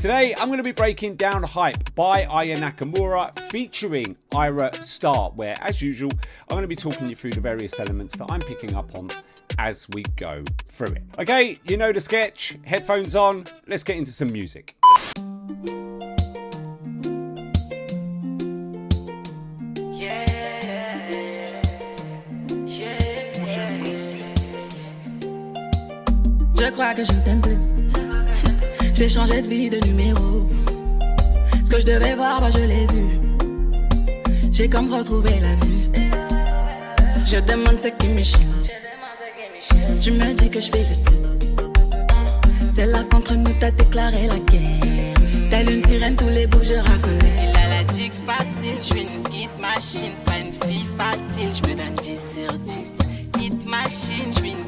Today I'm going to be breaking down Hype by Ayra Nakamura featuring Ayra Starr, where as usual I'm going to be talking you through the various elements that I'm picking up on as we go through it. Okay, you know the sketch, headphones on, let's get into some music. Je crois que je ne t'aime plus. Je vais changer de vie, de numéro. Ce que je devais voir, bah je l'ai vu. J'ai comme retrouvé la vue. Je demande ce qui me chie. Tu me dis que je fais de ça. C'est là qu'entre nous t'as déclaré la guerre. Telle une sirène, tous les bouts je racolais. Il a la dick facile, je suis une hit machine. Pas une fille facile, je me donne 10 sur 10. Hit machine, je suis une...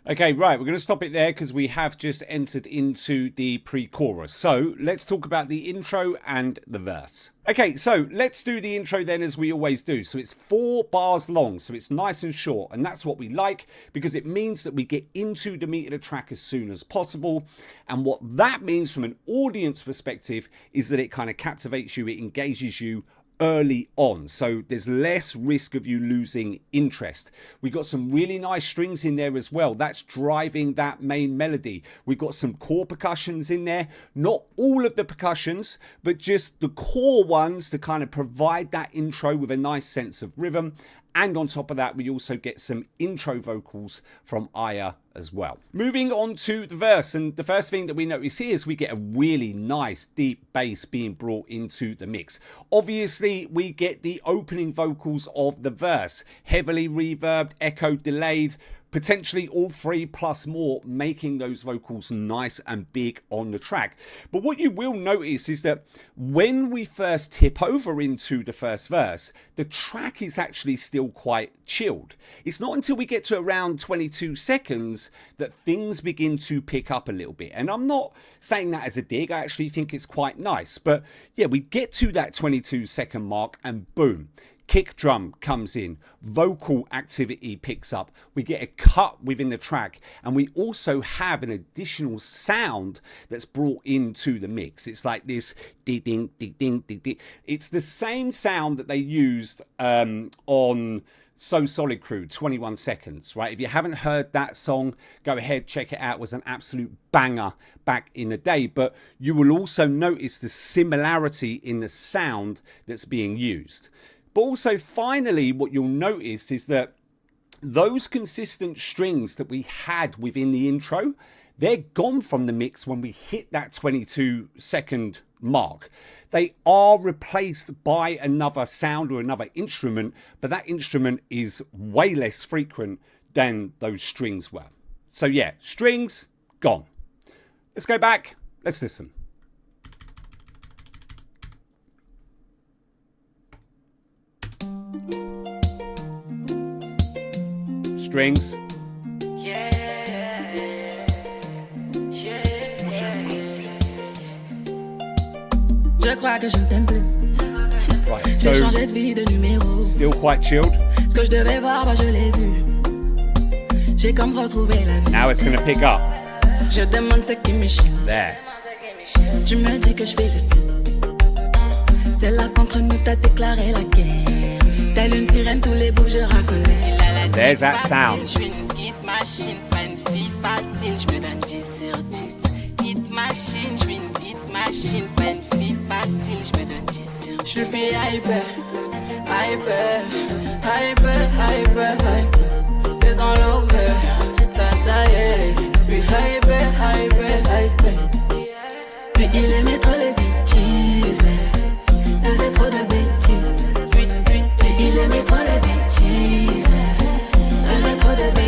Okay, right, we're going to stop it there because we have just entered into the pre-chorus. So let's talk about the intro and the verse. Okay, so let's do the intro then as we always do. So it's 4 bars long, so it's nice and short, and that's what we like because it means that we get into the meat of the track as soon as possible. And what that means from an audience perspective is that it kind of captivates you, it engages you early on, so there's less risk of you losing interest. We've got some really nice strings in there as well, that's driving that main melody. We've got some core percussions in there, not all of the percussions but just the core ones to kind of provide that intro with a nice sense of rhythm. And on top of that, we also get some intro vocals from Ayra as well. Moving on to the verse, and the first thing that we notice here is we get a really nice deep bass being brought into the mix. Obviously, we get the opening vocals of the verse, heavily reverbed, echo delayed, potentially all 3 plus more, making those vocals nice and big on the track. But what you will notice is that when we first tip over into the first verse, the track is actually still quite chilled. It's not until we get to around 22 seconds that things begin to pick up a little bit. And I'm not saying that as a dig, I actually think it's quite nice. But yeah, we get to that 22-second mark and boom, kick drum comes in, vocal activity picks up, we get a cut within the track, and we also have an additional sound that's brought into the mix. It's like this ding ding ding ding ding ding. It's the same sound that they used on So Solid Crew, 21 Seconds, right? If you haven't heard that song, go ahead, check it out. It was an absolute banger back in the day. But you will also notice the similarity in the sound that's being used. But also, finally, what you'll notice is that those consistent strings that we had within the intro, they're gone from the mix when we hit that 22-second mark. They are replaced by another sound or another instrument, but that instrument is way less frequent than those strings were. So yeah, strings, gone. Let's go back, let's listen. Strings. Je crois que je ne t'aime plus. Right, J'ai changé de vie, de numéro. Still quite chilled. Ce que je devais voir, bah je l'ai vu. J'ai comme retrouvé la vie. Now it's going to pick up. Je demande ce qui me chie. There. Tu me dis que je fais de ça. C'est là qu'entre nous t'as déclaré la guerre. Telle une sirène, tous les bouts je racolais. There's that sound. Je suis une hit machine, pas une fille facile, je me donne 10 sur 10. Hit machine, je suis une hit machine, pas une fille facile, je me donne 10 sur 10. Je suis hyper, hyper, hyper, hyper, hyper. Les enlevés, ça y est. Puis hyper, hyper, hyper. Puis il aimait trop les bêtises, faisait trop de bêtises. Puis il aimait trop les bêtises, faisait trop de bêtises.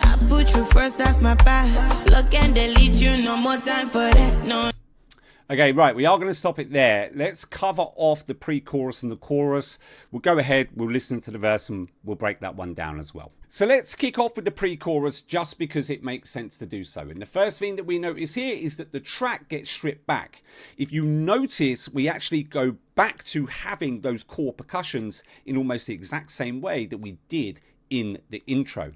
I put you first, that's my path. Look and delete you, no more time for that, no. Okay, right, we are going to stop it there. Let's cover off the pre-chorus and the chorus. We'll go ahead, we'll listen to the verse and we'll break that one down as well. So let's kick off with the pre-chorus just because it makes sense to do so. And the first thing that we notice here is that the track gets stripped back. If you notice, we actually go back to having those core percussions in almost the exact same way that we did in the intro.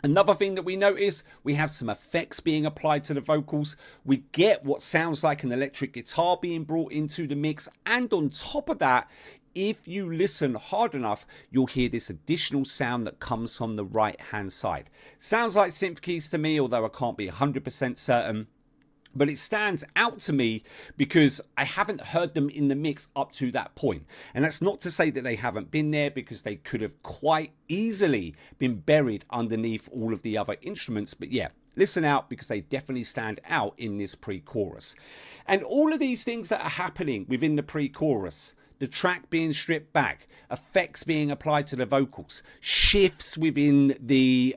Another thing that we notice, we have some effects being applied to the vocals. We get what sounds like an electric guitar being brought into the mix. And on top of that, if you listen hard enough, you'll hear this additional sound that comes from the right hand side. Sounds like synth keys to me, although I can't be 100% certain. But it stands out to me because I haven't heard them in the mix up to that point. And that's not to say that they haven't been there, because they could have quite easily been buried underneath all of the other instruments. But yeah, listen out, because they definitely stand out in this pre-chorus. And all of these things that are happening within the pre-chorus, the track being stripped back, effects being applied to the vocals, shifts within the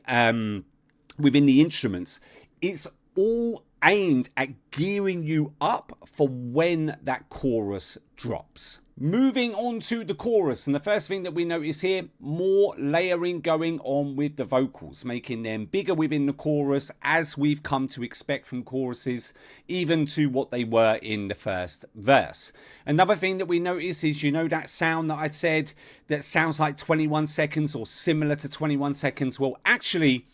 instruments, it's all aimed at gearing you up for when that chorus drops. Moving on to the chorus, and the first thing that we notice here, more layering going on with the vocals, making them bigger within the chorus, as we've come to expect from choruses, even to what they were in the first verse. Another thing that we notice is, you know, that sound that I said that sounds like 21 seconds or similar to 21 seconds? Well, actually,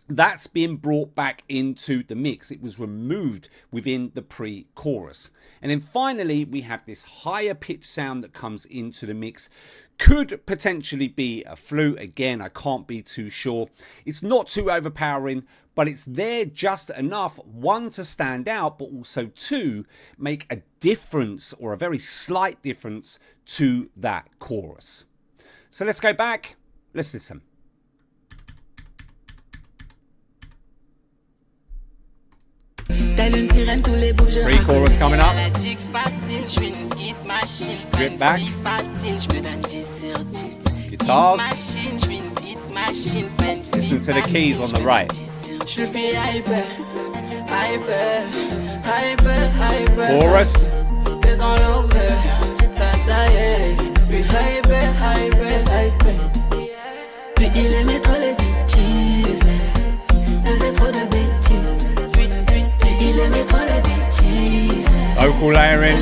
that's been brought back into the mix. It was removed within the pre-chorus. And then finally, we have this higher pitch sound that comes into the mix. Could potentially be a flute. Again, I can't be too sure. It's not too overpowering, but it's there just enough, one, to stand out, but also two, make a difference, or a very slight difference, to that chorus. So let's go back. Let's listen. Pre-chorus coming up. Strip back. Guitars. Listen to the keys on the right. Chorus. Il aimait trop les bêtises, faisait trop de bêtises. Il aimait trop les bêtises. Vocal layering.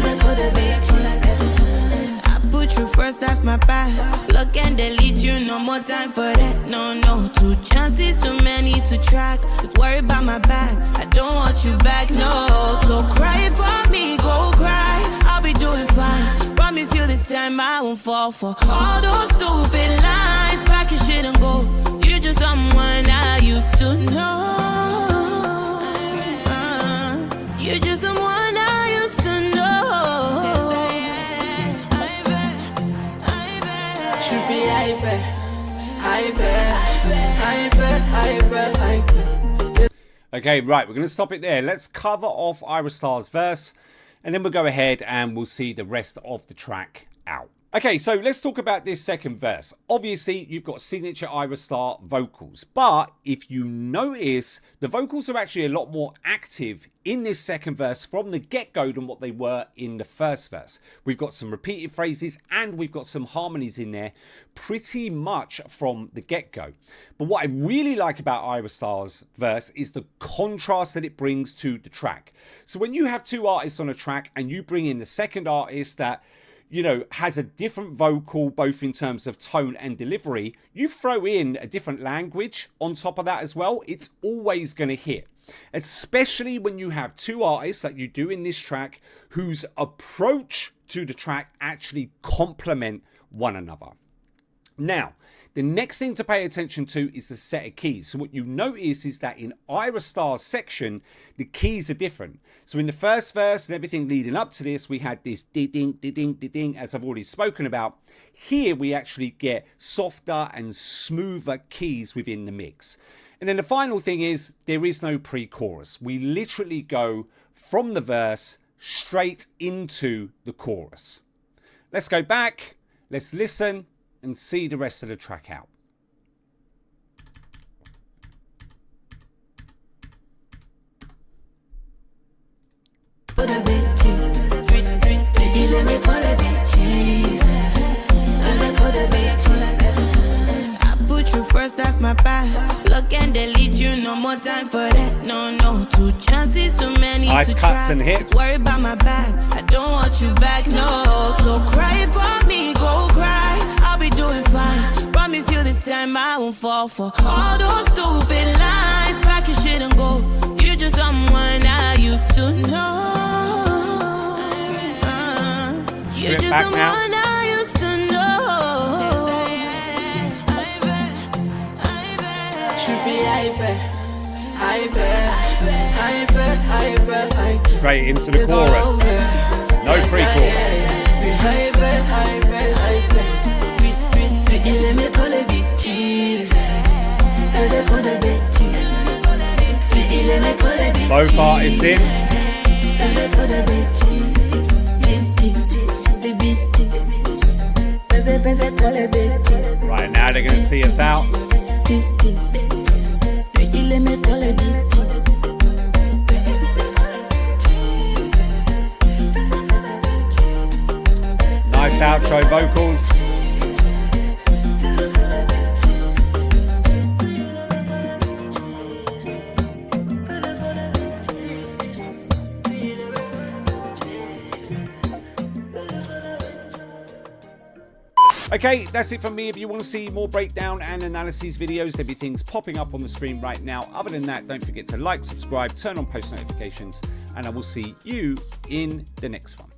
I put you first, that's my path. Look and delete you, no more time for that. No, no, 2 chances, too many to track. Just worry about my back, I don't want you back, no. So cry for me, go cry, I'll be doing fine. Promise you this time I won't fall for all those stupid lines. Pack your shit and go, you're just someone I used to know. You're just someone I used to know. Should be hyper, hyper, hyper, hyper. Okay, right, we're going to stop it there. Let's cover off Ayra Starr's verse, and then we'll go ahead and we'll see the rest of the track out. Okay, so let's talk about this second verse. Obviously, you've got signature Ayra Starr vocals, but if you notice, the vocals are actually a lot more active in this second verse from the get-go than what they were in the first verse. We've got some repeated phrases and we've got some harmonies in there pretty much from the get-go. But what I really like about Ayra Starr's verse is the contrast that it brings to the track. So when you have 2 artists on a track and you bring in the second artist that, you know, has a different vocal, both in terms of tone and delivery, you throw in a different language on top of that as well, it's always going to hit. Especially when you have 2 artists, like you do in this track, whose approach to the track actually complement one another. Now, the next thing to pay attention to is the set of keys. So what you notice is that in Ayra Starr's section, the keys are different. So in the first verse and everything leading up to this, we had this ding, ding, ding, as I've already spoken about. Here we actually get softer and smoother keys within the mix. And then the final thing is, there is no pre-chorus. We literally go from the verse straight into the chorus. Let's go back, let's listen, and see the rest of the track out. I put you first, that's my path. Look and delete you, no more time for that. No, no, 2 chances, too many nice to cuts track. and hits. Just worry about my back, I don't want you back, no. So cry for me, go cry, I'll be doing fine. promise you this time I won't fall for all those stupid lines. Pack your shit and go. You're just someone I used to know. You're just someone I used to know. Should be Hypé, Hypé, Hypé, Hypé, Hypé. Straight into the chorus. No pre-chorus. Hypé, Hypé, Hypé. Il aimait trop les bêtises. Faisait trop de bêtises. Il aimait trop les bêtises. Both artists in. Faisait trop de bêtises. Des bêtises. Faisait trop les bêtises. Right, now they're going to see us out. Il aimait trop les bêtises. Nice outro vocals. Okay, that's it from me. If you want to see more breakdown and analyses videos, there'll be things popping up on the screen right now. Other than that, don't forget to like, subscribe, turn on post notifications, and I will see you in the next one.